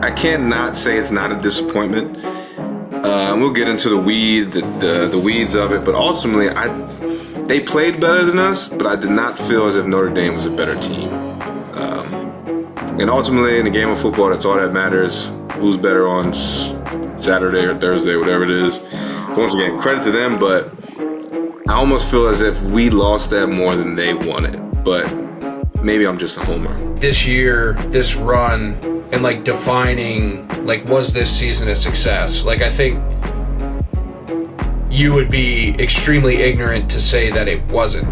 I can't not say it's not a disappointment. And we'll get into the weeds of it, but ultimately, they played better than us, but I did not feel as if Notre Dame was a better team. And ultimately, in the game of football, that's all that matters. Who's better on Saturday or Thursday, whatever it is. Once again, credit to them, but I almost feel as if we lost that more than they wanted. But maybe I'm just a homer. This year, this run, and like defining, like, was this season a success? Like, I think you would be extremely ignorant to say that it wasn't.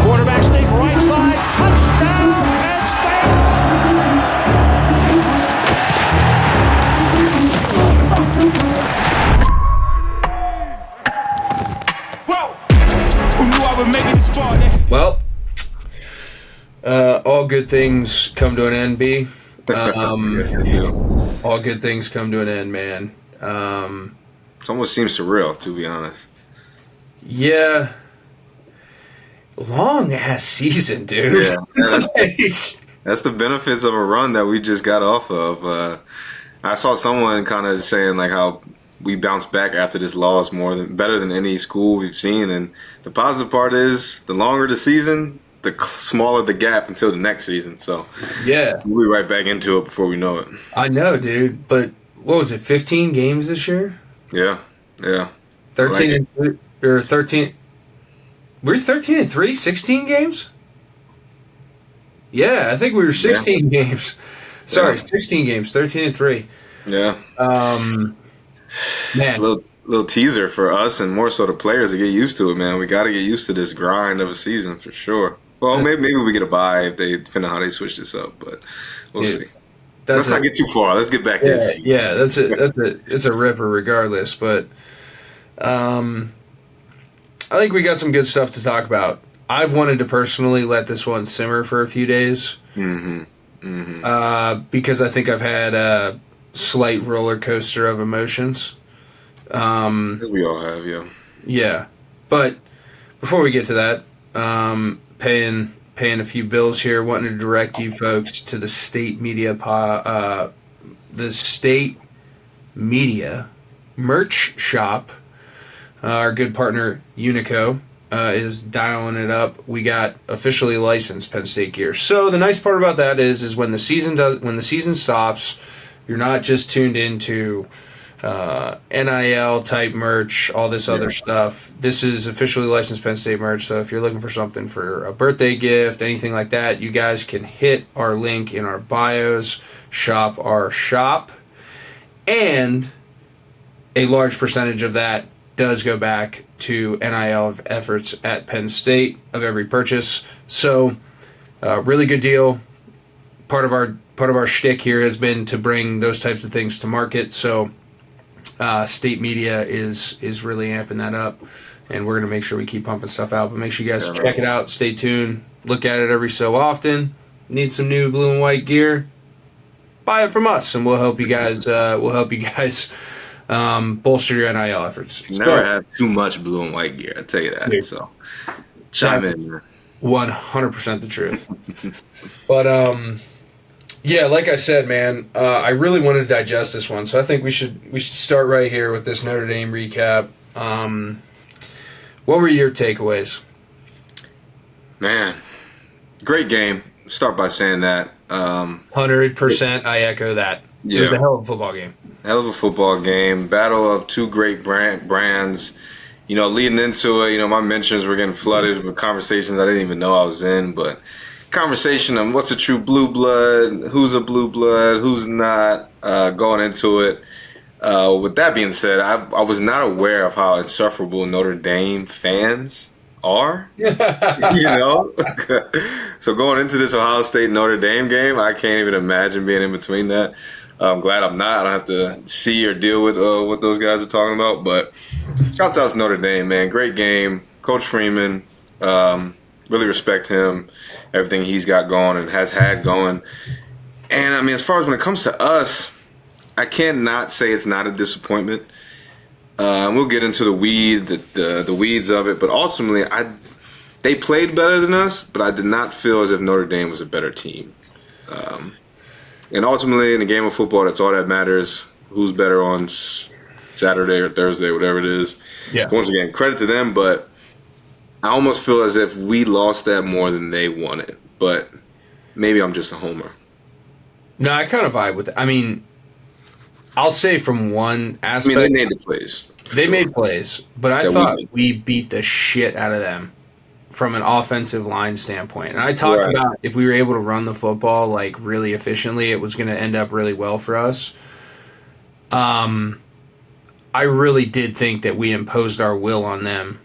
Quarterback sneak right side, touchdown, Penn State! Whoa! Who knew I would make it this far? Well, all good things come to an end, B. All good things come to an end, man. It almost seems surreal, to be honest. Yeah. Long ass season, dude. Yeah, that's the benefits of a run that we just got off of. I saw someone kind of saying like how we bounced back after this loss better than any school we've seen, and the positive part is the longer the season, the smaller the gap until the next season. So yeah, we'll be right back into it before we know it. I know, dude. But what was it? 15 games this year? Yeah. 13 or 13. We're 13-3, 16 games? Yeah, I think we were 16 games. Sorry, 16 games, 13-3. Yeah. Man. It's a little teaser for us and more so the players to get used to it, man. We got to get used to this grind of a season for sure. Well, maybe we get a bye if depending on how they switch this up, but we'll see. Let's not get too far. Let's get back to this. Yeah, it's a ripper regardless, but I think we got some good stuff to talk about. I've wanted to personally let this one simmer for a few days because I think I've had a slight roller coaster of emotions. As we all have, yeah. Yeah, but before we get to that, paying a few bills here. Wanting to direct you folks to the State Media merch shop. Our good partner Unico is dialing it up. We got officially licensed Penn State gear. So the nice part about that is when the season stops, you're not just tuned into NIL type merch, all this other stuff. This is officially licensed Penn State merch. So if you're looking for something for a birthday gift, anything like that, you guys can hit our link in our bios, shop our shop, and a large percentage of that does go back to NIL efforts at Penn State of every purchase. So, really good deal. Part of our shtick here has been to bring those types of things to market. So, State Media is really amping that up, and we're gonna make sure we keep pumping stuff out. But make sure you guys check it out. Stay tuned. Look at it every so often. Need some new blue and white gear? Buy it from us, and we'll help you guys. Bolster your NIL efforts. Never had too much blue and white gear, I tell you that. Dude, so chime in. 100% the truth. But yeah, like I said, man, I really wanted to digest this one, so I think we should start right here with this Notre Dame recap. What were your takeaways? Man, great game. Start by saying that. 100%, I echo that. It was a hell of a football game. Hell of a football game. Battle of two great brands. You know, leading into it, my mentions were getting flooded with conversations I didn't even know I was in. But conversation of what's a true blue blood, who's a blue blood, who's not, going into it. With that being said, I was not aware of how insufferable Notre Dame fans are. So going into this Ohio State Notre Dame game, I can't even imagine being in between that. I'm glad I'm not. I don't have to see or deal with what those guys are talking about. But shouts out to Notre Dame, man. Great game. Coach Freeman, really respect him, everything he's got going and has had going. And, I mean, as far as when it comes to us, I can't not say it's not a disappointment. We'll get into the weeds of it. But ultimately, they played better than us, but I did not feel as if Notre Dame was a better team. And ultimately, in a game of football, that's all that matters. Who's better on Saturday or Thursday, whatever it is. Yeah. Once again, credit to them, but I almost feel as if we lost that more than they won it. But maybe I'm just a homer. No, I kind of vibe with it. I mean, I'll say from one aspect. They made the plays. They made plays, but I That thought we we beat the shit out of them from an offensive line standpoint. And I talked about if we were able to run the football like really efficiently, it was going to end up really well for us. I really did think that we imposed our will on them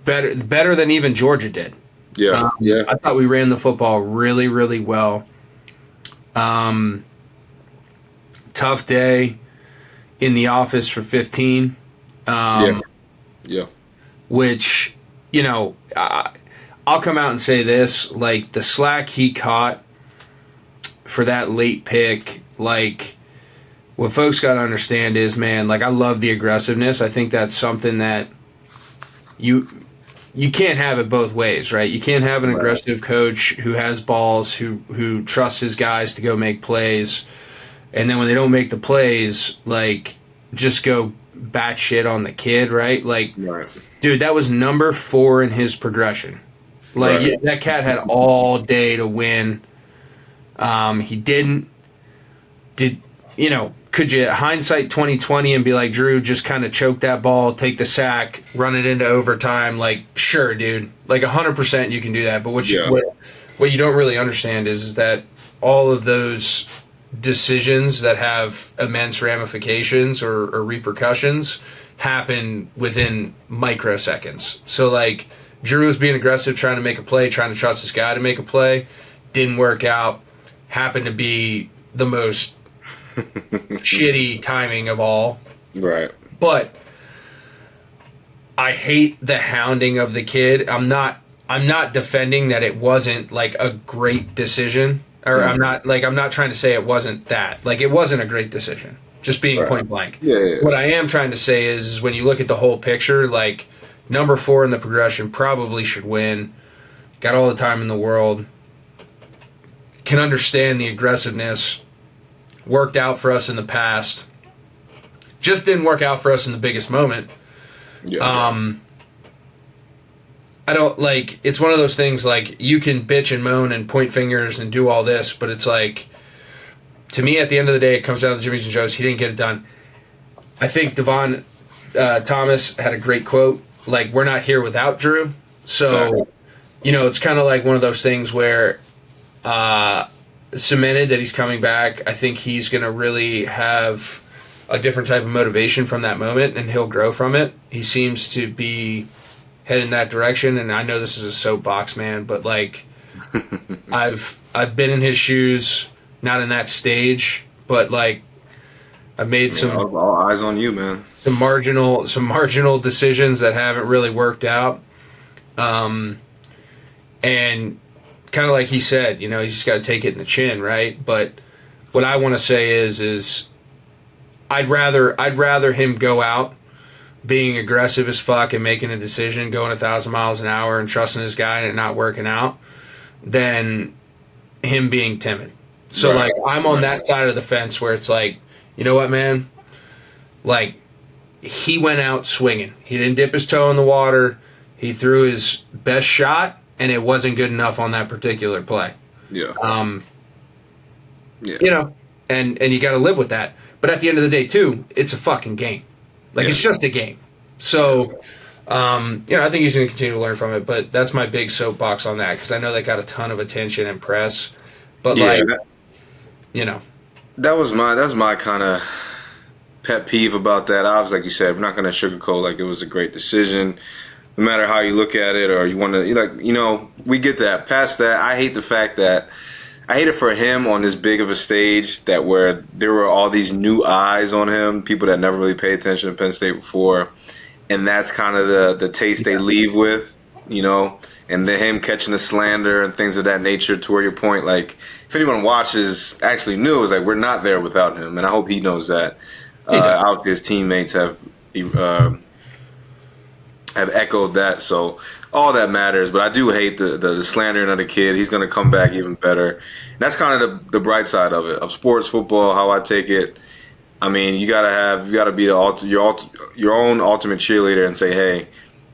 better than even Georgia did. Yeah, I thought we ran the football really, really well. Tough day in the office for 15. Yeah. Which, I'll come out and say this, like the slack he caught for that late pick, like what folks got to understand is, man, like I love the aggressiveness. I think that's something that you can't have it both ways, right? You can't have an aggressive coach who has balls, who trusts his guys to go make plays, and then when they don't make the plays, like just go batshit on the kid, right? Like, dude, that was number 4 in his progression. Like that cat had all day to win. He didn't. Could you hindsight 2020 and be like, Drew, just kind of choke that ball, take the sack, run it into overtime? Like, sure, dude. Like 100% you can do that. But what you don't really understand is that all of those decisions that have immense ramifications or repercussions happen within microseconds. So, like, Drew was being aggressive, trying to make a play, trying to trust this guy to make a play. Didn't work out. Happened to be the most shitty timing of all. Right. But I hate the hounding of the kid. I'm not defending that it wasn't like a great decision. Or I'm not trying to say it wasn't that. Like, it wasn't a great decision. Just being point blank. Yeah. What I am trying to say is when you look at the whole picture, like, number 4 in the progression probably should win. Got all the time in the world. Can understand the aggressiveness. Worked out for us in the past. Just didn't work out for us in the biggest moment. Yeah. I don't like, it's one of those things like you can bitch and moan and point fingers and do all this, but it's like, to me at the end of the day, it comes down to Jimmy's and Joe's. He didn't get it done. I think Devon Thomas had a great quote, like, we're not here without Drew. So, it's kind of like one of those things where cemented that he's coming back. I think he's going to really have a different type of motivation from that moment, and he'll grow from it. He seems to be heading that direction, and I know this is a soapbox, man, but like I've been in his shoes, not in that stage, but like I've made all eyes on you, man. Some marginal decisions that haven't really worked out. And kind of like he said, you just got to take it in the chin, right? But what I want to say is I'd rather him go out being aggressive as fuck and making a decision, going 1,000 miles an hour and trusting his guy and it not working out, than him being timid. So, like, I'm on that side of the fence where it's like, you know what, man? Like, he went out swinging. He didn't dip his toe in the water. He threw his best shot, and it wasn't good enough on that particular play. Yeah. And you got to live with that. But at the end of the day, too, it's a fucking game. Like, it's just a game. So, I think he's going to continue to learn from it. But that's my big soapbox on that, because I know they got a ton of attention and press. But, that was my kind of pet peeve about that. Obviously, like you said, we're not going to sugarcoat like it was a great decision, no matter how you look at it, or you want to, we get that. Past that, I hate the fact that I hate it for him on this big of a stage that where there were all these new eyes on him, people that never really paid attention to Penn State before, and that's kind of the taste they leave with, and then him catching the slander and things of that nature. To where your point, like, if anyone watches actually knew, it's like we're not there without him, and I hope he knows that. Out his teammates have echoed that. So all that matters. But I do hate the slandering of the kid. He's going to come back even better. And that's kind of the bright side of it, of sports, football, how I take it. I mean, you gotta be your own ultimate cheerleader and say, hey,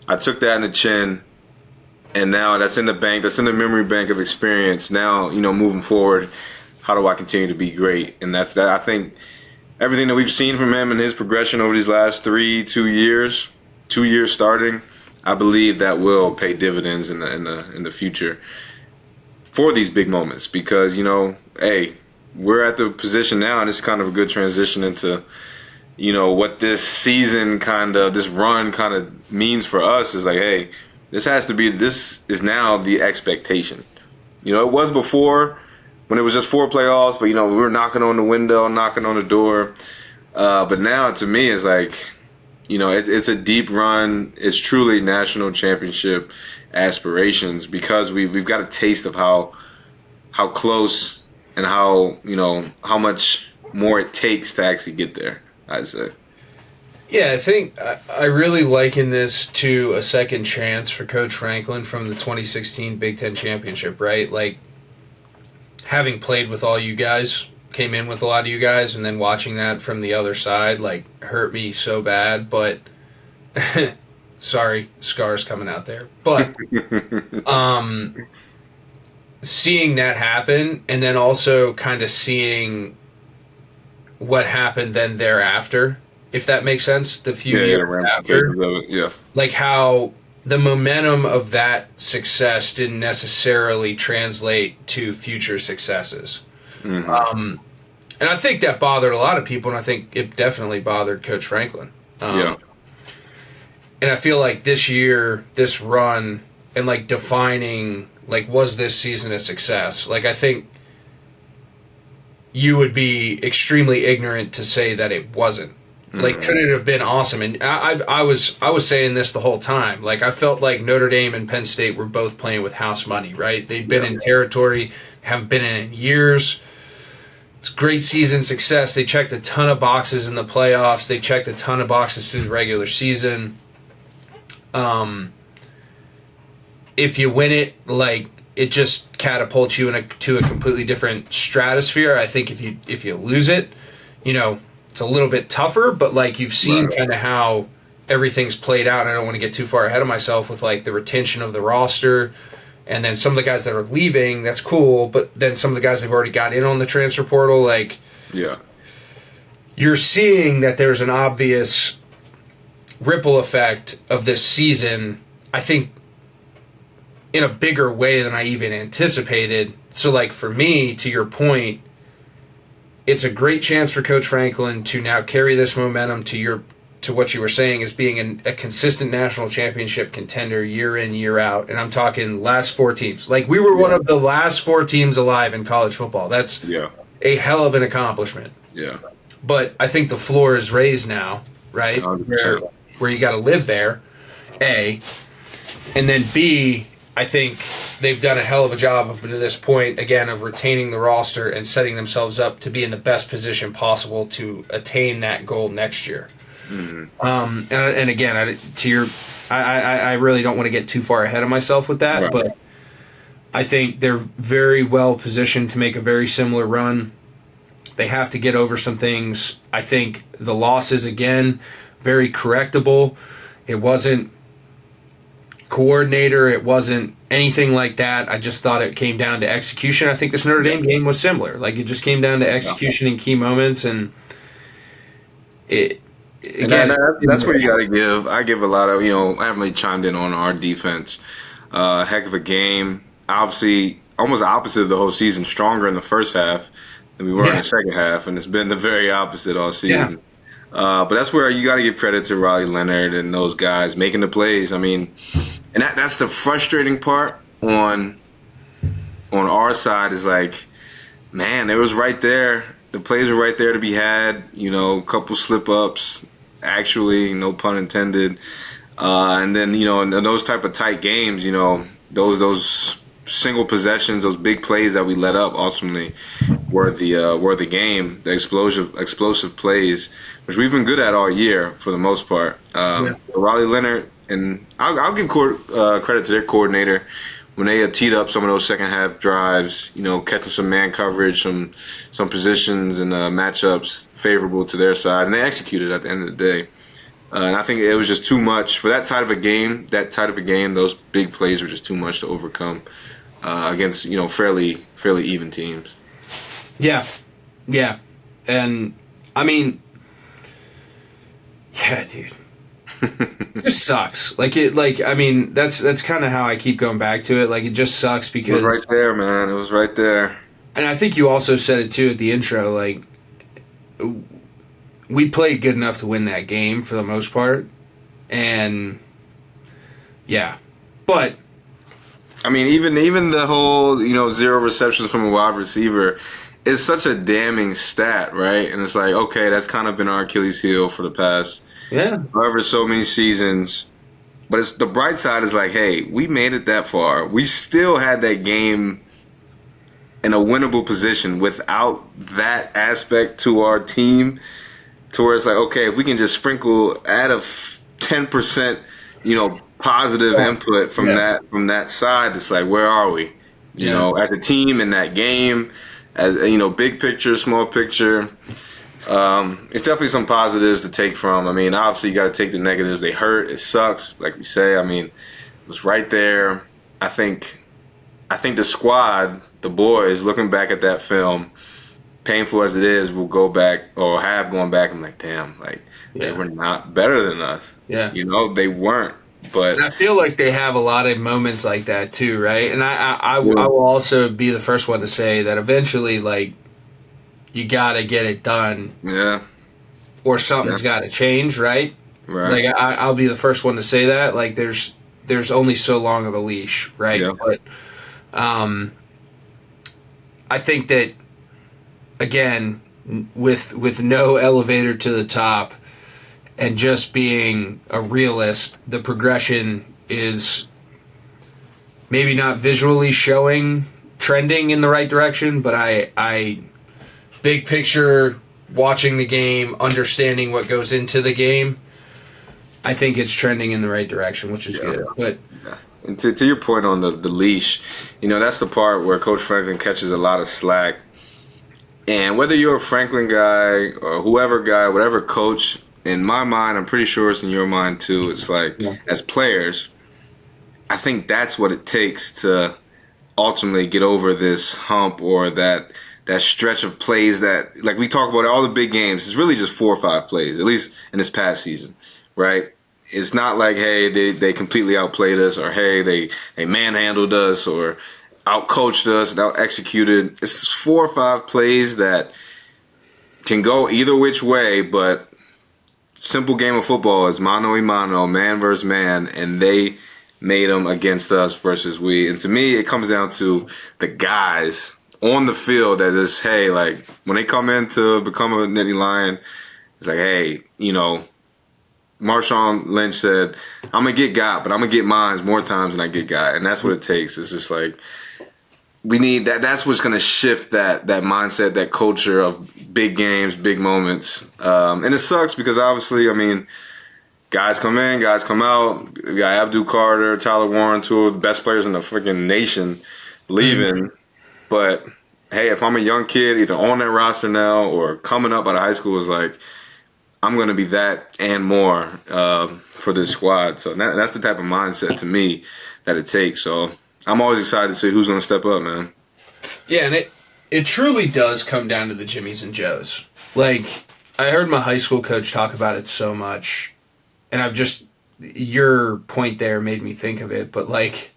I took that in the chin, and now that's in the bank, that's in the memory bank of experience. Now, moving forward, how do I continue to be great? And that's that. I think everything that we've seen from him and his progression over these last 2 years starting, I believe that will pay dividends in the future for these big moments. Because hey, we're at the position now, and it's kind of a good transition into, what this run kind of means for us is like, hey, this is now the expectation. It was before when it was just 4 playoffs, but, we were knocking on the window, knocking on the door. But now, to me, it's like, it's a deep run. It's truly national championship aspirations because we've got a taste of how close and how much more it takes to actually get there, I'd say. Yeah, I think I really liken this to a second chance for Coach Franklin from the 2016 Big Ten Championship, right? Like, having played with all you guys, came in with a lot of you guys, and then watching that from the other side, like, hurt me so bad, but sorry, scars coming out there. But seeing that happen, and then also kind of seeing what happened then thereafter, if that makes sense, the few years after. Yeah. Like how the momentum of that success didn't necessarily translate to future successes. Mm-hmm. And I think that bothered a lot of people, and I think it definitely bothered Coach Franklin. Yeah. And I feel like this year, this run, and like defining, like, was this season a success? Like, I think you would be extremely ignorant to say that it wasn't. Like, could it have been awesome? And I was saying this the whole time. Like, I felt like Notre Dame and Penn State were both playing with house money, right? They've been in territory, haven't been in years. It's great season success. They checked a ton of boxes in the playoffs. They checked a ton of boxes through the regular season. If you win it, like, it just catapults you to a completely different stratosphere. I think if you lose it, it's a little bit tougher, but like you've seen kind of how everything's played out. And I don't want to get too far ahead of myself with like the retention of the roster, and then some of the guys that are leaving. That's cool, but then some of the guys that have already got in on the transfer portal, like, yeah, you're seeing that there's an obvious ripple effect of this season. I think in a bigger way than I even anticipated. So, like, for me, to your point, it's a great chance for Coach Franklin to now carry this momentum to what you were saying as being a consistent national championship contender year in, year out. And I'm talking last 4 teams. Like, we were one of the last 4 teams alive in college football. That's a hell of an accomplishment. Yeah. But I think the floor is raised now, right? Where you got to live there, A. And then B, I think they've done a hell of a job up to this point, again, of retaining the roster and setting themselves up to be in the best position possible to attain that goal next year. Mm-hmm. And again, I really don't want to get too far ahead of myself with that, but I think they're very well positioned to make a very similar run. They have to get over some things. I think the losses, again, very correctable. It wasn't coordinator, it wasn't anything like that. I just thought it came down to execution. I think this Notre Dame game was similar. Like, it just came down to execution in key moments, and it. Again, that's where you got to give. I give a lot of, I haven't really chimed in on our defense. Heck of a game. Obviously, almost opposite of the whole season. Stronger in the first half than we were in the second half, and it's been the very opposite all season. But that's where you got to give credit to Riley Leonard and those guys making the plays. I mean, and that's the frustrating part on our side is like, man, it was right there. The plays were right there to be had. A couple slip-ups, actually, no pun intended. And then, in those type of tight games, those single possessions, those big plays that we let up ultimately were the game, the explosive plays, which we've been good at all year for the most part. Riley Leonard and I'll give credit to their coordinator when they had teed up some of those second half drives. Catching some man coverage, some positions and matchups favorable to their side, and they executed at the end of the day. And I think it was just too much for that type of a game. Those big plays were just too much to overcome against fairly even teams. Yeah, and I mean, yeah, dude, it just sucks. That's kind of how I keep going back to it. Like, it just sucks because it was right there, man. It was right there. And I think you also said it too at the intro. Like, we played good enough to win that game for the most part, and yeah, but I mean, even the whole 0 receptions from a wide receiver is such a damning stat, right? And it's like, okay, that's kind of been our Achilles heel for the past however so many seasons. But it's the bright side is like, hey, we made it that far. We still had that game in a winnable position without that aspect to our team. To where it's like, okay, if we can just add a 10%, positive input from that side, it's like, where are we? As a team in that game, as big picture, small picture. It's definitely some positives to take from. I mean, obviously you got to take the negatives. They hurt. It sucks, like we say. I mean, it was right there. I think the squad, the boys, looking back at that film, painful as it is, will go back or have gone back. I'm like, damn, they were not better than us. Yeah, they weren't. But and I feel like they have a lot of moments like that too, right? And I will also be the first one to say that eventually, like, you got to get it done. Yeah. Or something's got to change, right? Right. Like, I'll be the first one to say that. Like, there's only so long of a leash, right? Yeah. But I think that, again, with no elevator to the top and just being a realist, the progression is maybe not visually trending in the right direction, but I big picture, watching the game, understanding what goes into the game, I think it's trending in the right direction, which is good. But and to your point on the leash, that's the part where Coach Franklin catches a lot of slack. And whether you're a Franklin guy or whoever guy, whatever coach, in my mind, I'm pretty sure it's in your mind too. It's like, as players, I think that's what it takes to ultimately get over this hump or that stretch of plays that, like we talk about all the big games, it's really just 4 or 5 plays, at least in this past season, right? It's not like, hey, they completely outplayed us, or hey, they manhandled us or outcoached us and out-executed. It's just 4 or 5 plays that can go either which way, but simple game of football is mano a mano, man versus man, and they made them against us versus we. And to me, it comes down to the guys on the field that is, hey, like, when they come in to become a Nittany Lion, it's like, hey, Marshawn Lynch said, I'm going to get got, but I'm going to get mines more times than I get got. And that's what it takes. It's just like, we need that. That's what's going to shift that mindset, that culture of big games, big moments. And it sucks because obviously, I mean, guys come in, guys come out. We got Abdul Carter, Tyler Warren, 2 of the best players in the freaking nation leaving. But, hey, if I'm a young kid, either on that roster now or coming up out of high school, is like, I'm going to be that and more for this squad. So that's the type of mindset, to me, that it takes. So I'm always excited to see who's going to step up, man. Yeah, and it truly does come down to the Jimmies and Joes. Like, I heard my high school coach talk about it so much, and your point there made me think of it, but, like,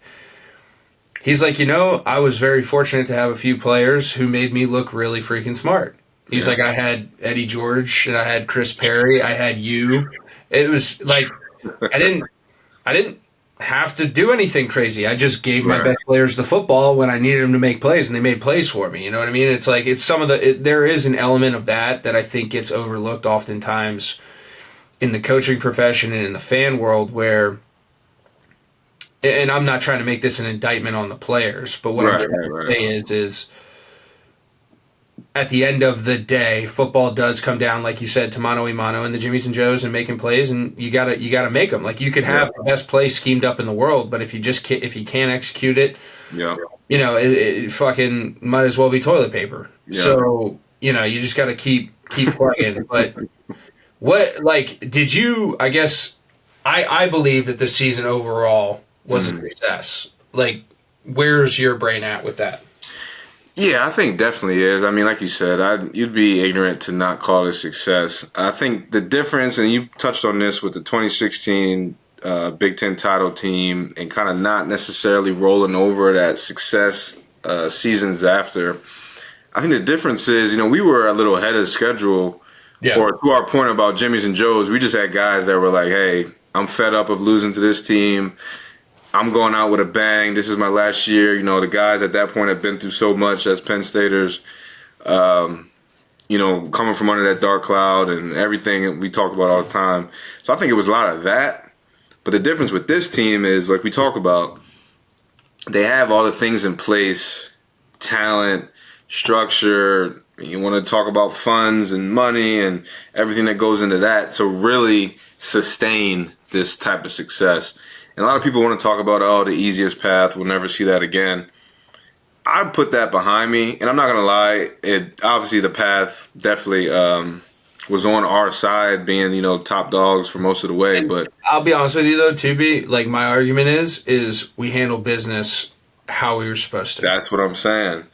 he's like, I was very fortunate to have a few players who made me look really freaking smart. He's like, I had Eddie George and I had Chris Perry, I had you. It was like, I didn't have to do anything crazy. I just gave my best players the football when I needed them to make plays, and they made plays for me. You know what I mean? It's like, it's there is an element of that I think gets overlooked oftentimes in the coaching profession and in the fan world, where, and I'm not trying to make this an indictment on the players, but what I'm trying to say is at the end of the day, football does come down, like you said, to mano a mano and the Jimmies and Joes and making plays, and you gotta make them. Like, you could have the best play schemed up in the world, but if you can't execute it, it fucking might as well be toilet paper. Yeah. So you just got to keep playing. But did you? I guess I believe that this season overall was a success. Like, where's your brain at with that? Yeah, I think definitely is. I mean, like you said, you'd be ignorant to not call it a success. I think the difference, and you touched on this with the 2016 Big Ten title team and kind of not necessarily rolling over that success seasons after. I think the difference is, we were a little ahead of schedule. Yeah. Or to our point about Jimmy's and Joe's, we just had guys that were like, hey, I'm fed up of losing to this team. I'm going out with a bang. This is my last year. The guys at that point have been through so much as Penn Staters, coming from under that dark cloud and everything that we talk about all the time. So I think it was a lot of that. But the difference with this team is, like we talk about, they have all the things in place, talent, structure. You want to talk about funds and money and everything that goes into that to really sustain this type of success. And a lot of people want to talk about, the easiest path, we'll never see that again. I put that behind me, and I'm not going to lie. Obviously, the path definitely was on our side, being, top dogs for most of the way. But I'll be honest with you, though, Tubi, like, my argument is we handle business how we were supposed to. That's what I'm saying.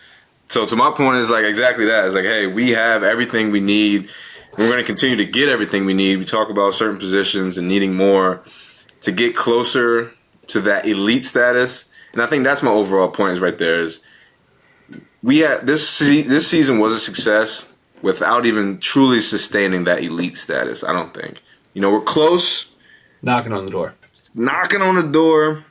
So to my point is, like, exactly that. It's like, hey, we have everything we need. We're going to continue to get everything we need. We talk about certain positions and needing more to get closer to that elite status. And I think that's my overall point is right there is we had this season was a success without even truly sustaining that elite status, I don't think. We're close. Knocking on the door.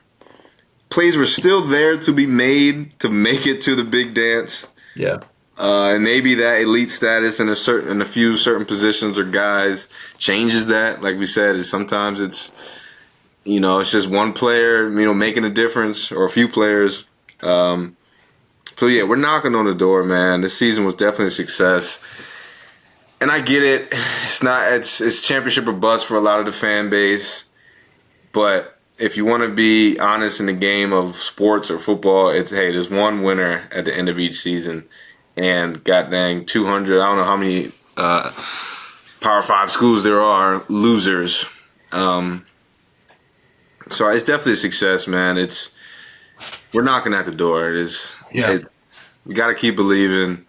Plays were still there to be made to make it to the big dance. Yeah. And maybe that elite status in a few certain positions or guys changes that. Like we said, is sometimes it's it's just one player, making a difference, or a few players. So yeah, we're knocking on the door, man. This season was definitely a success, and I get it. It's championship or bust for a lot of the fan base, but if you want to be honest in the game of sports or football, it's, hey, there's one winner at the end of each season, and god dang, 200. I don't know how many Power 5 schools there are losers. So it's definitely a success, man. We're knocking at the door. We got to keep believing,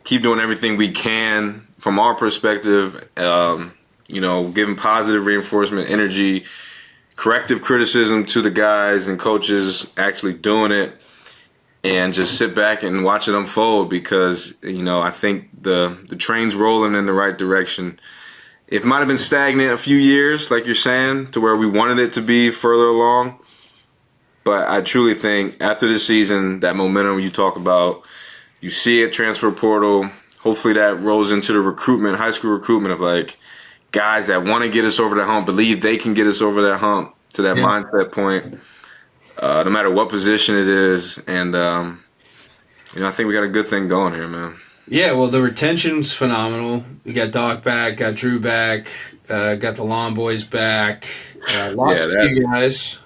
keep doing everything we can from our perspective. Giving positive reinforcement, energy, corrective criticism to the guys and coaches actually doing it, and just sit back and watch it unfold because I think the train's rolling in the right direction. It might have been stagnant a few years, like you're saying, to where we wanted it to be further along. But I truly think after this season, that momentum you talk about, you see it, transfer portal. Hopefully that rolls into the recruitment, high school recruitment of like guys that want to get us over that hump, believe they can get us over that hump to that mindset point, no matter what position it is. And, I think we got a good thing going here, man. Yeah, well, the retention's phenomenal. We got Doc back, got Drew back, got the Lawn Boys back. Lost a few guys.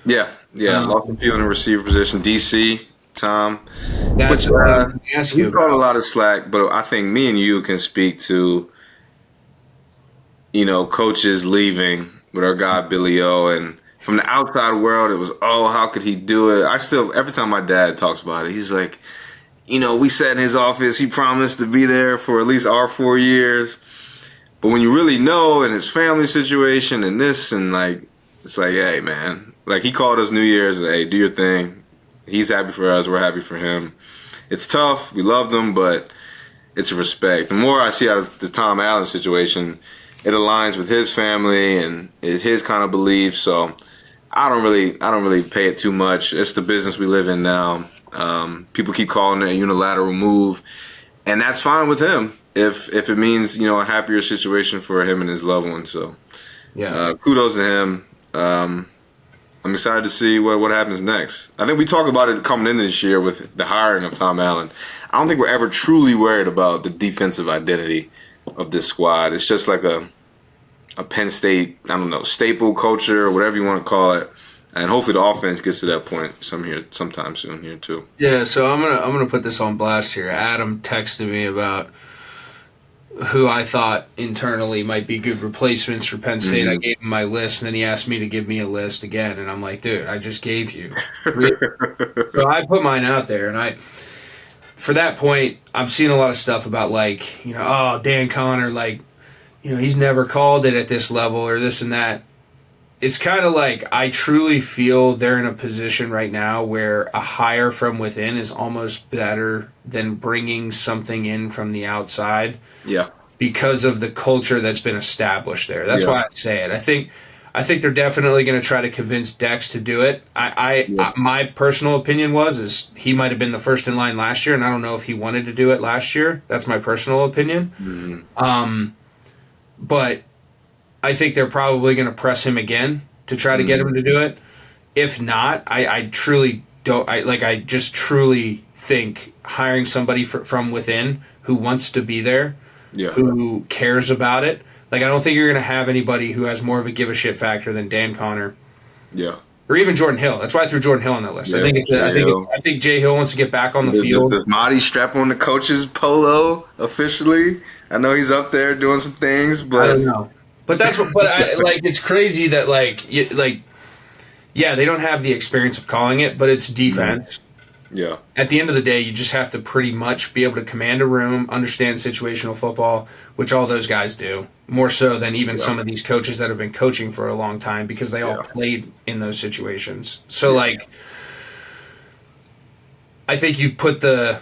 Yeah, lost a few in the receiver position. DC, Tom. That's what I was going to ask you about. We caught a lot of slack, but I think me and you can speak to, coaches leaving with our guy Billy O. And from the outside world, it was, how could he do it? Every time my dad talks about it, he's like, we sat in his office. He promised to be there for at least our 4 years. But when you really know in his family situation and this and like, it's like, hey, man. Like, he called us New Year's, hey, do your thing. He's happy for us. We're happy for him. It's tough. We love them, but it's a respect. The more I see out of the Tom Allen situation, it aligns with his family and is his kind of beliefs. So I don't really pay it too much. It's the business we live in now. People keep calling it a unilateral move, and that's fine with him if it means a happier situation for him and his loved ones. So kudos to him. I'm excited to see what happens next. I think we talked about it coming into this year with the hiring of Tom Allen. I don't think we're ever truly worried about the defensive identity of this squad. It's just like a Penn State, I don't know, staple culture or whatever you want to call it. And hopefully the offense gets to that point sometime soon here too. Yeah, so I'm gonna put this on blast here. Adam texted me about who I thought internally might be good replacements for Penn State. I gave him my list, and then he asked me to give me a list again, and I'm like, dude, I just gave you. So I put mine out there, and for that point, I'm seeing a lot of stuff about Dan Connor, he's never called it at this level or this and that. It's kind of like I truly feel they're in a position right now where a hire from within is almost better than bringing something in from the outside. Yeah. Because of the culture that's been established there. That's why I say it. I think they're definitely going to try to convince Dex to do it. My personal opinion is he might have been the first in line last year, and I don't know if he wanted to do it last year. That's my personal opinion. Mm-hmm. But I think they're probably going to press him again to try to get him to do it. If not, I truly don't. I just truly think hiring somebody from within who wants to be there, who cares about it. I don't think you're going to have anybody who has more of a give a shit factor than Dan Connor. Yeah. Or even Jordan Hill. That's why I threw Jordan Hill on that list. Yeah, I think Jay Hill wants to get back on the field. Does Marty strap on the coach's polo officially? I know he's up there doing some things, but I don't know. But it's crazy that they don't have the experience of calling it, but it's defense. Yeah. At the end of the day, you just have to pretty much be able to command a room, understand situational football, which all those guys do, more so than even some of these coaches that have been coaching for a long time because they all played in those situations. So I think you put the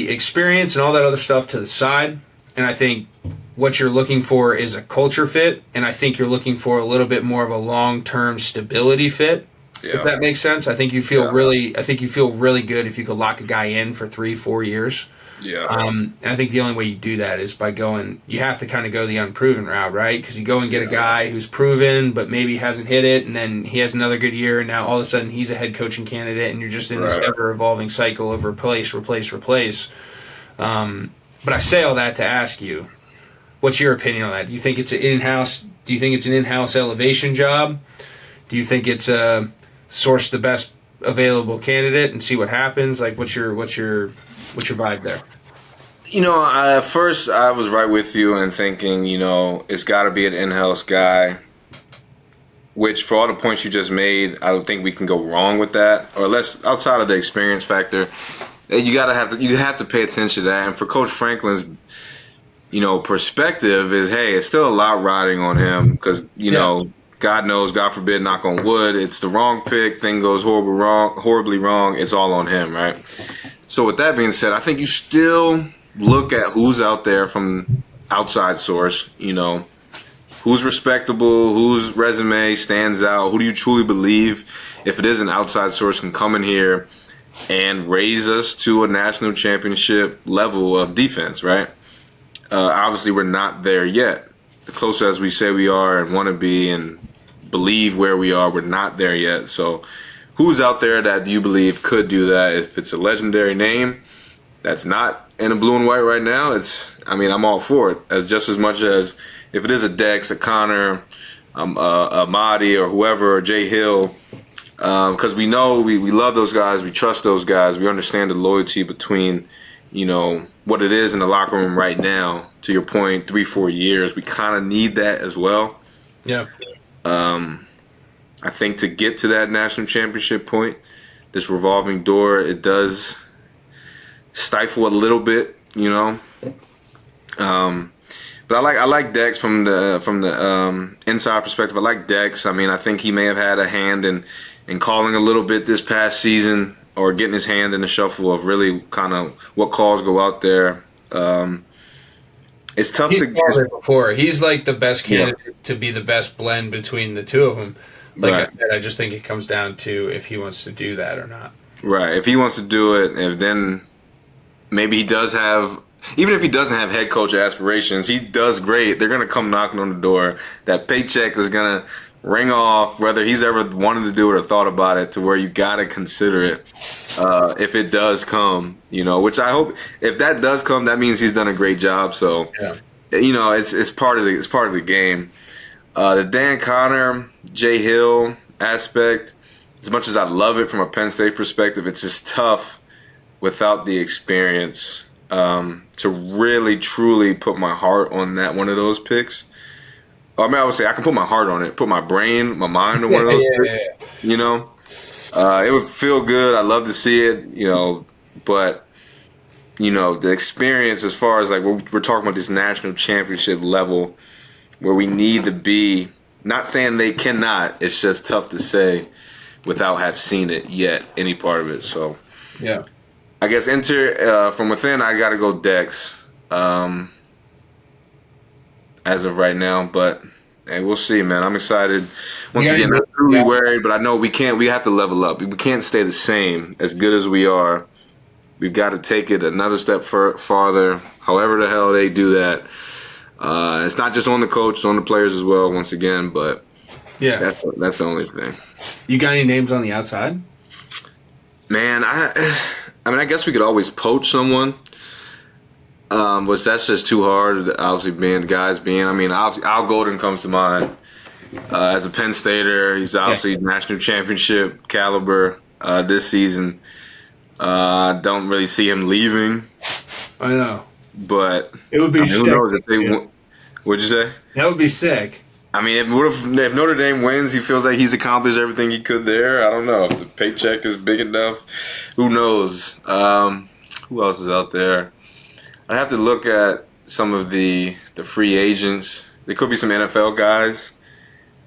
experience and all that other stuff to the side, and I think what you're looking for is a culture fit, and I think you're looking for a little bit more of a long-term stability fit. Yeah. If that makes sense. I think you feel really good if you could lock a guy in for 3-4 years. Yeah. And I think the only way you do that is by you have to kind of go the unproven route, right? Because you go and get a guy who's proven but maybe hasn't hit it, and then he has another good year, and now all of a sudden he's a head coaching candidate, and you're just in this ever-evolving cycle of replace. But I say all that to ask you, what's your opinion on that? Do you think it's an in-house elevation job? Do you think it's source the best available candidate and see what happens? What's your vibe there? At first I was right with you and thinking, it's got to be an in-house guy, which for all the points you just made, I don't think we can go wrong with that, or less outside of the experience factor. You have to pay attention to that. And for Coach Franklin's, perspective is, hey, it's still a lot riding on him because, God knows, God forbid, knock on wood, it's the wrong pick, thing goes horribly wrong, it's all on him, right? So with that being said, I think you still look at who's out there from outside source, who's respectable, whose resume stands out, who do you truly believe, if it is an outside source, can come in here and raise us to a national championship level of defense, right? Obviously, we're not there yet. The closer as we say we are and want to be and believe where we are, we're not there yet. So who's out there that you believe could do that? If it's a legendary name that's not in the blue and white right now, I'm all for it. Just as much as if it is a Dex, a Connor, a Mahdi or whoever, or Jay Hill, because we know we love those guys, we trust those guys, we understand the loyalty between what it is in the locker room right now. To your point, 3-4 years, we kind of need that as well. Yeah. I think to get to that national championship point, this revolving door, it does stifle a little bit, But I like Dex from the inside perspective. I like Dex. I think he may have had a hand in calling a little bit this past season, or getting his hand in the shuffle of really kind of what calls go out there. It's tough to get before. He's the best candidate to be the best blend between the two of them. I said, I just think it comes down to if he wants to do that or not. Right. If he wants to do it, then maybe he does have, even if he doesn't have head coach aspirations, he does great. They're going to come knocking on the door. That paycheck is going to ring off, whether he's ever wanted to do it or thought about it, to where you got to consider it if it does come, which I hope if that does come, that means he's done a great job. So, it's part of the game. The Dan Connor, Jay Hill aspect, as much as I love it from a Penn State perspective, it's just tough without the experience to really, truly put my heart on that one of those picks. I mean, I would say I can put my heart on it, put my brain, my mind on one of those picks. It would feel good. I'd love to see it, but, the experience as far as, like, we're talking about this national championship level where we need to be, not saying they cannot, it's just tough to say without have seen it yet, any part of it. So, yeah. I guess enter from within, I got to go Dex as of right now. But hey, we'll see, man. I'm excited. Once again, I'm truly worried, but I know we have to level up. We can't stay the same as good as we are. We've got to take it another step farther, however the hell they do that. It's not just on the coach, it's on the players as well, once again. But yeah, that's the only thing. You got any names on the outside? Man, I guess we could always poach someone, which that's just too hard. Obviously, obviously Al Golden comes to mind as a Penn Stater. He's obviously national championship caliber this season. Don't really see him leaving. I know, but it would be. Who knows if they? What'd you say? That would be sick. I mean, if Notre Dame wins, he feels like he's accomplished everything he could there. I don't know if the paycheck is big enough. Who knows? Who else is out there? I have to look at some of the free agents. There could be some NFL guys.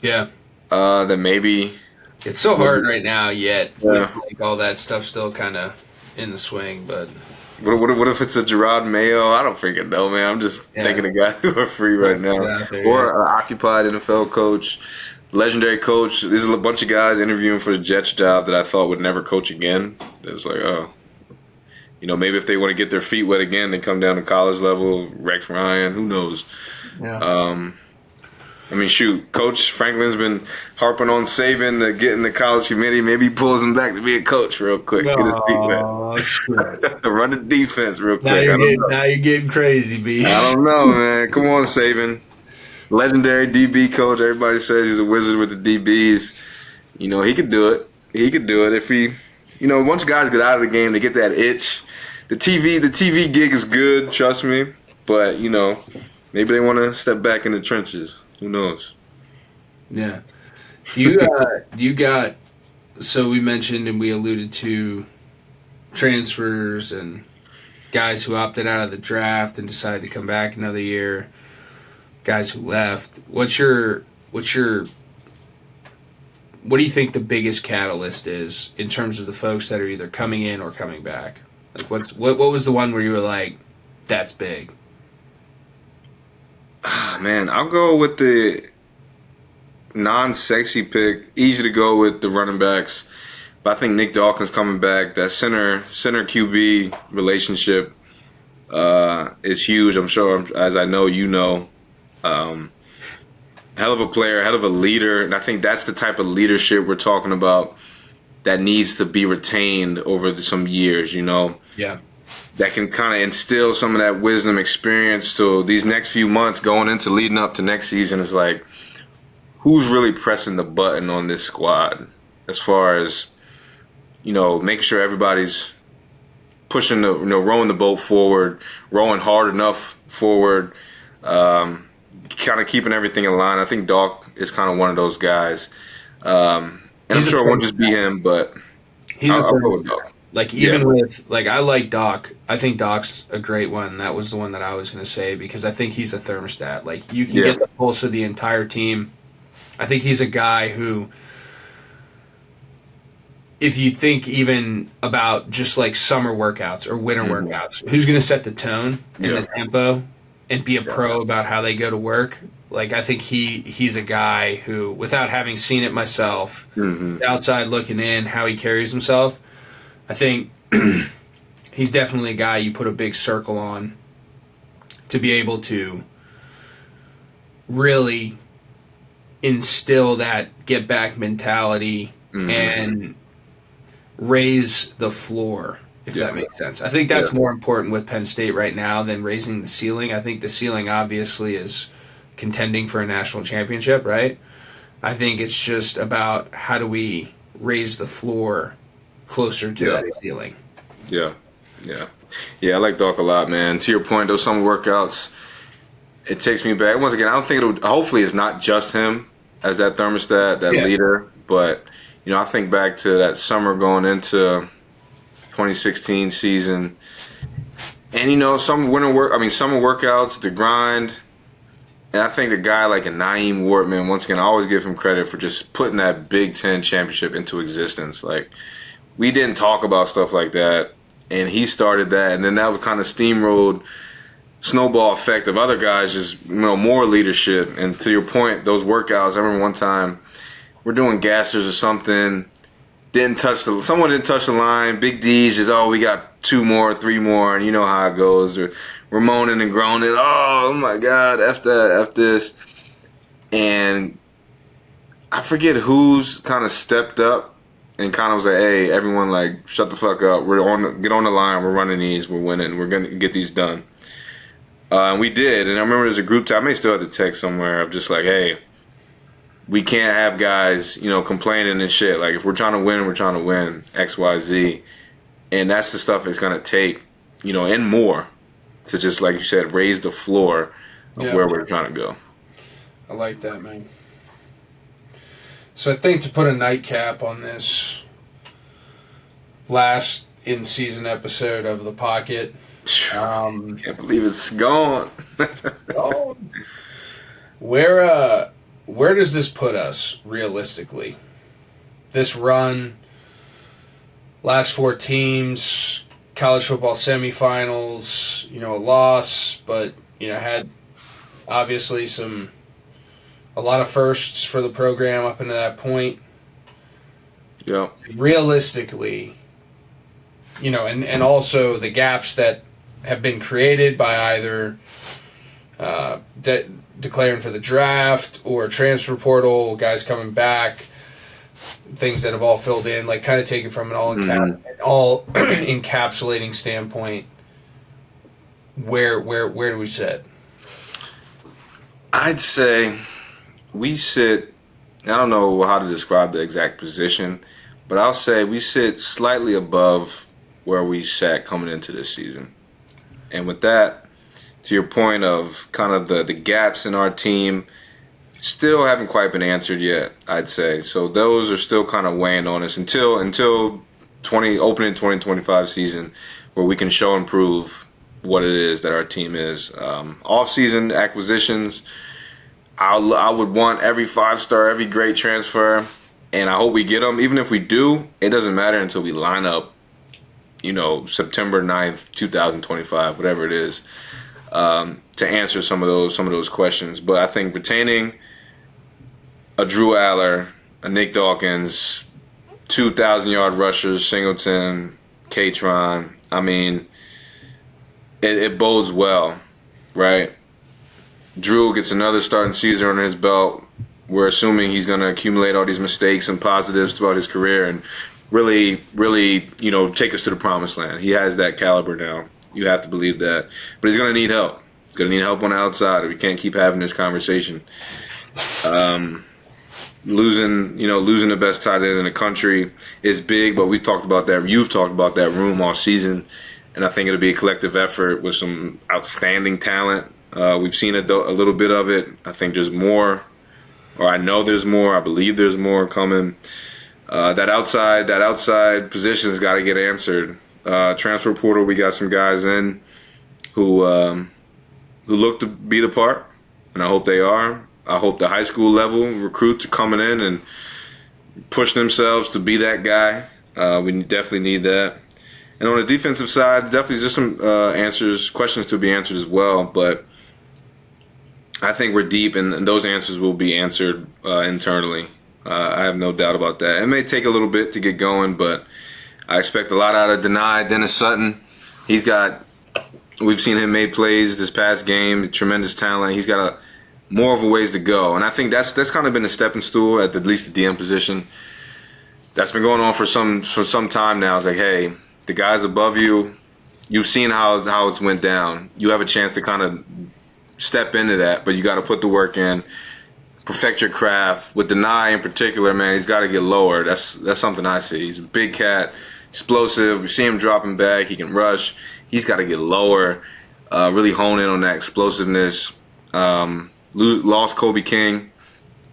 Yeah. That maybe. It's so hard right now yet. With like all that stuff still kind of in the swing, but. What if it's a Gerard Mayo? I don't freaking know, man. I'm just thinking of guys who are free right now. Or an occupied NFL coach, legendary coach. There's a bunch of guys interviewing for the Jets job that I thought would never coach again. It's like, maybe if they want to get their feet wet again, they come down to college level. Rex Ryan, who knows? Yeah. Shoot, Coach Franklin's been harping on Saban to get in the college committee. Maybe he pulls him back to be a coach real quick. Get his feet wet. Run the defense real quick. Now you're getting crazy, B. I don't know, man. Come on, Saban. Legendary DB coach. Everybody says he's a wizard with the DBs. He could do it. He could do it if he, once guys get out of the game, they get that itch. The TV gig is good, trust me. But, maybe they want to step back in the trenches. Who knows? Yeah. So we mentioned and we alluded to transfers and guys who opted out of the draft and decided to come back another year, guys who left. What do you think the biggest catalyst is in terms of the folks that are either coming in or coming back? Like what was the one where you were like, that's big? Man, I'll go with the non-sexy pick. Easy to go with the running backs, but I think Nick Dawkins coming back. That center QB relationship is huge. I'm sure, as I know, hell of a player, hell of a leader, and I think that's the type of leadership we're talking about that needs to be retained over some years. Yeah. That can kind of instill some of that wisdom, experience to these next few months going into leading up to next season. Is like, who's really pressing the button on this squad as far as, making sure everybody's pushing rowing the boat forward, rowing hard enough forward, kind of keeping everything in line. I think Doc is kind of one of those guys. And I'm sure it won't just be him, but I'll go with Doc. Like, even with, like, I like Doc. I think Doc's a great one. That was the one that I was going to say because I think he's a thermostat. Like, you can get the pulse of the entire team. I think he's a guy who, if you think even about just, like, summer workouts or winter workouts, who's going to set the tone and the tempo and be a pro about how they go to work? Like, I think he's a guy who, without having seen it myself, outside looking in, how he carries himself, I think he's definitely a guy you put a big circle on to be able to really instill that get back mentality and raise the floor, if that makes sense. I think that's more important with Penn State right now than raising the ceiling. I think the ceiling obviously is contending for a national championship, right? I think it's just about how do we raise the floor closer to that ceiling. Yeah. I like Doc a lot, man. To your point, those summer workouts, it takes me back. Once again, I don't think hopefully it's not just him as that thermostat, that leader, but I think back to that summer going into 2016 season, and summer workouts, the grind, and I think a guy like a Naeem Wortman, once again, I always give him credit for just putting that Big Ten championship into existence. Like, we didn't talk about stuff like that, and he started that, and then that was kind of steamrolled snowball effect of other guys, just more leadership. And to your point, those workouts, I remember one time we're doing gassers or something, someone didn't touch the line. Big D's just, we got 2 more, 3 more, and you know how it goes. We're moaning and groaning. Oh my God, F that, F this. And I forget who's kind of stepped up and kind of was like, hey, everyone, like, shut the fuck up. Get on the line. We're running these. We're winning. We're going to get these done. And we did. And I remember there's a group chat. I may still have the text somewhere of just like, hey, we can't have guys, complaining and shit. Like, if we're trying to win, we're trying to win X, Y, Z. And that's the stuff it's going to take, and more to just, like you said, raise the floor of where we're trying to go. I like that, man. So I think to put a nightcap on this last in-season episode of The Pocket. Can't believe it's gone. Where does this put us realistically? This run, last 4 teams, college football semifinals, a loss, but had obviously a lot of firsts for the program up into that point. Yeah. Realistically, and also the gaps that have been created by either declaring for the draft or transfer portal, guys coming back, things that have all filled in, like kind of taken from an all encapsulating standpoint. Where do we sit? I'd say we sit, I don't know how to describe the exact position, but I'll say we sit slightly above where we sat coming into this season. And with that, to your point of kind of the gaps in our team, still haven't quite been answered yet, I'd say. So those are still kind of weighing on us until opening 2025 season, where we can show and prove what it is that our team is. Off-season acquisitions, I would want every 5-star, every great transfer, and I hope we get them. Even if we do, it doesn't matter until we line up, September 9th, 2025, whatever it is, to answer some of those questions. But I think retaining a Drew Aller, a Nick Dawkins, 2,000-yard rushers, Singleton, Katron, I mean, it bodes well, right? Drew gets another starting season under his belt. We're assuming he's going to accumulate all these mistakes and positives throughout his career and really, take us to the promised land. He has that caliber now. You have to believe that. But he's going to need help. He's going to need help on the outside, or we can't keep having this conversation. Losing the best tight end in the country is big, but we've talked about that. You've talked about that room all season, and I think it'll be a collective effort with some outstanding talent. We've seen a little bit of it. I think there's more, or I know there's more. I believe there's more coming. That outside position's got to get answered. Transfer portal, we got some guys in who look to be the part, and I hope they are. I hope the high school level recruits are coming in and push themselves to be that guy. We definitely need that. And on the defensive side, definitely just some questions to be answered as well. But I think we're deep, and those answers will be answered internally. I have no doubt about that. It may take a little bit to get going, but I expect a lot out of Dennis Sutton. We've seen him make plays this past game, tremendous talent. He's got more of a ways to go. And I think that's kind of been a stepping stool at least the DM position. That's been going on for some time now. It's like, hey, the guys above you, you've seen how it's went down. You have a chance to kind of step into that, but you got to put the work in, perfect your craft. With Nittany in particular, man, he's got to get lower. That's something I see. He's a big cat, explosive. We see him dropping back. He can rush. He's got to get lower, really hone in on that explosiveness. Lost Kobe King,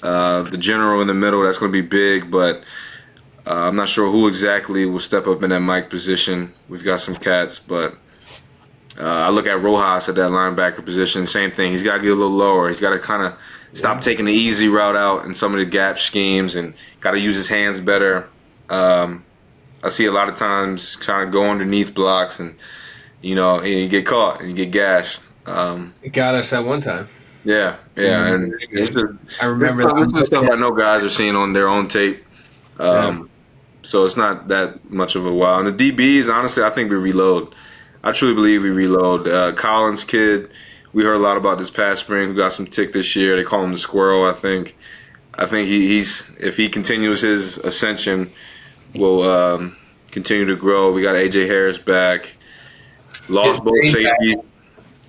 the general in the middle. That's going to be big, but I'm not sure who exactly will step up in that Mike position. We've got some cats, but I look at Rojas at that linebacker position. Same thing. He's got to get a little lower. He's got to kind of stop taking the easy route out in some of the gap schemes and got to use his hands better. I see a lot of times trying to go underneath blocks and, you get caught and you get gashed. It got us at one time. Yeah, and it's just, I remember this is stuff I know guys are seeing on their own tape. So it's not that much of a while. And the DBs, honestly, I think we reload. I truly believe we reload. Collins kid, we heard a lot about this past spring. We got some tick this year. They call him the Squirrel, I think. I think he's if he continues his ascension, will continue to grow. We got A.J. Harris back. Lost both safeties.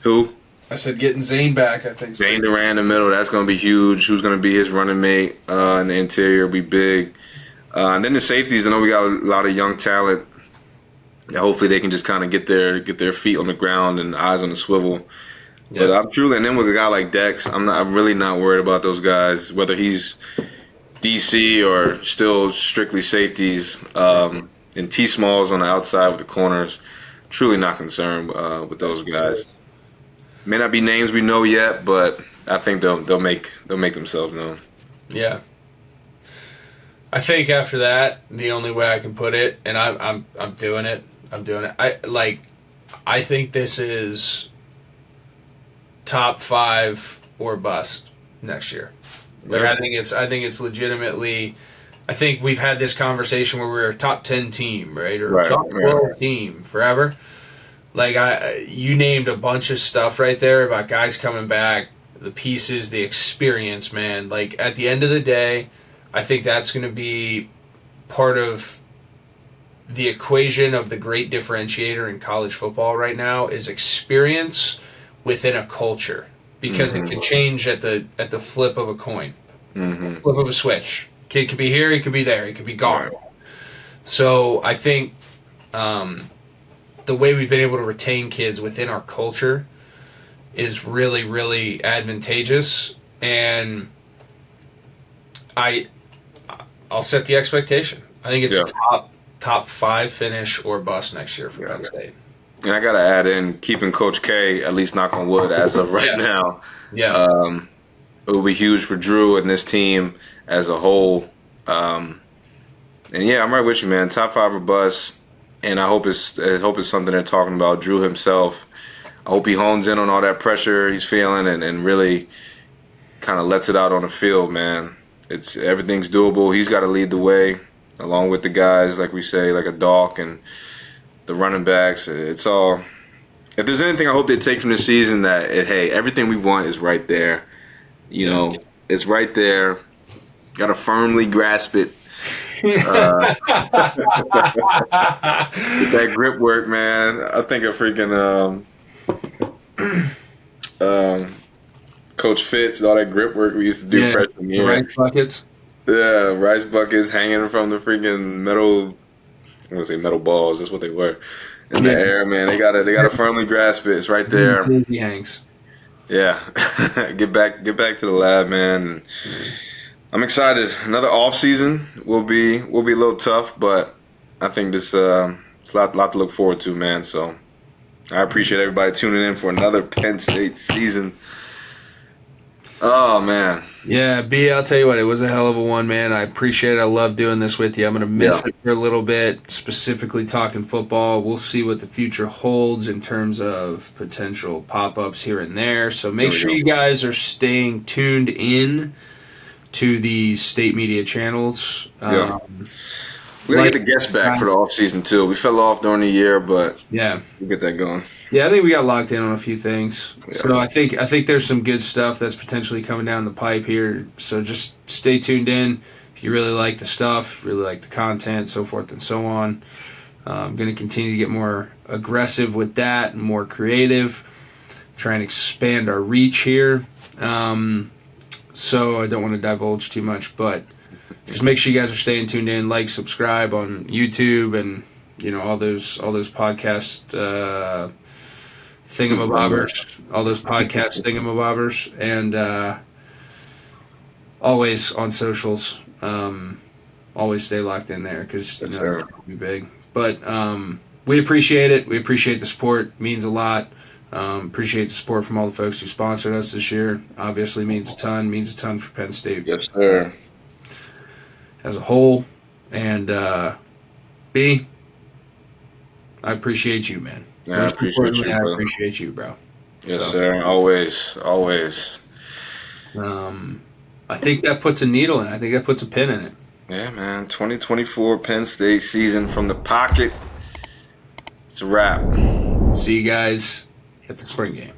Who? I said getting Zane back, I think. Zane Durant in the middle, that's going to be huge. Who's going to be his running mate in the interior will be big. And then the safeties, I know we got a lot of young talent. Yeah, hopefully they can just kind of get their feet on the ground and eyes on the swivel. Yeah. But I'm truly, and then with a guy like Dex, I'm really not worried about those guys, whether he's DC or still strictly safeties. And T Smalls on the outside with the corners, truly not concerned with those guys. May not be names we know yet, but I think they'll make themselves known. Yeah. I think after that, the only way I can put it, and I'm doing it. I think this is top 5 or bust next year. Like, I think it's legitimately. I think we've had this conversation where we're a top 10 team, right, or top 12 team forever. Like you named a bunch of stuff right there about guys coming back, the pieces, the experience, man. Like at the end of the day, I think that's going to be part of the equation of the great differentiator in college football right now is experience within a culture, because it can change at the flip of a coin, flip of a switch. Kid could be here, he could be there, he could be gone. So I think the way we've been able to retain kids within our culture is really, really advantageous, and I'll set the expectation. I think it's top 5 finish or bust next year for Penn State. And I got to add in keeping Coach K, at least knock on wood, as of right now. Yeah. It will be huge for Drew and this team as a whole. And yeah, I'm right with you, man. Top 5 or bust. And I hope it's something they're talking about. Drew himself, I hope he hones in on all that pressure he's feeling and really kind of lets it out on the field, man. Everything's doable. He's got to lead the way, along with the guys, like we say, like a Dawk and the running backs. It's all. If there's anything I hope they take from this season, hey, everything we want is right there. It's right there. Got to firmly grasp it. With that grip work, man. I think of freaking Coach Fitz, all that grip work we used to do freshman year. Rice buckets. Yeah, rice buckets hanging from the freaking metal. I'm gonna say metal balls. That's what they were in the air, man. They gotta firmly grasp it. It's right there. He hangs. Yeah, get back to the lab, man. I'm excited. Another off season will be a little tough, but I think it's a lot to look forward to, man. So I appreciate everybody tuning in for another Penn State season. Oh man. Yeah, B, I'll tell you what, it was a hell of a one, man. I appreciate it. I love doing this with you. I'm gonna miss it for a little bit, specifically talking football. We'll see what the future holds in terms of potential pop-ups here and there. So make sure you guys are staying tuned in to the state media channels. We got to get the guests back for the offseason, too. We fell off during the year, but yeah, we'll get that going. Yeah, I think we got locked in on a few things. Yeah. So I think there's some good stuff that's potentially coming down the pipe here. So just stay tuned in. If you really like the stuff, really like the content, so forth and so on. I'm going to continue to get more aggressive with that and more creative. Try and expand our reach here. So I don't want to divulge too much, but just make sure you guys are staying tuned in. Like, subscribe on YouTube, and all those podcast thingamabobbers, and always on socials. Always stay locked in there because it's going to be big. But we appreciate it. We appreciate the support. It means a lot. Appreciate the support from all the folks who sponsored us this year. Obviously means a ton. Means a ton for Penn State. Yes, sir. As a whole. And B, I appreciate you, man. Yeah, I appreciate you, I bro. appreciate you, bro. Yes, sir. Always. I think that puts a needle in it. I think that puts a pin in it. Yeah, man. 2024 Penn State season from the pocket. It's a wrap. See you guys at the spring game.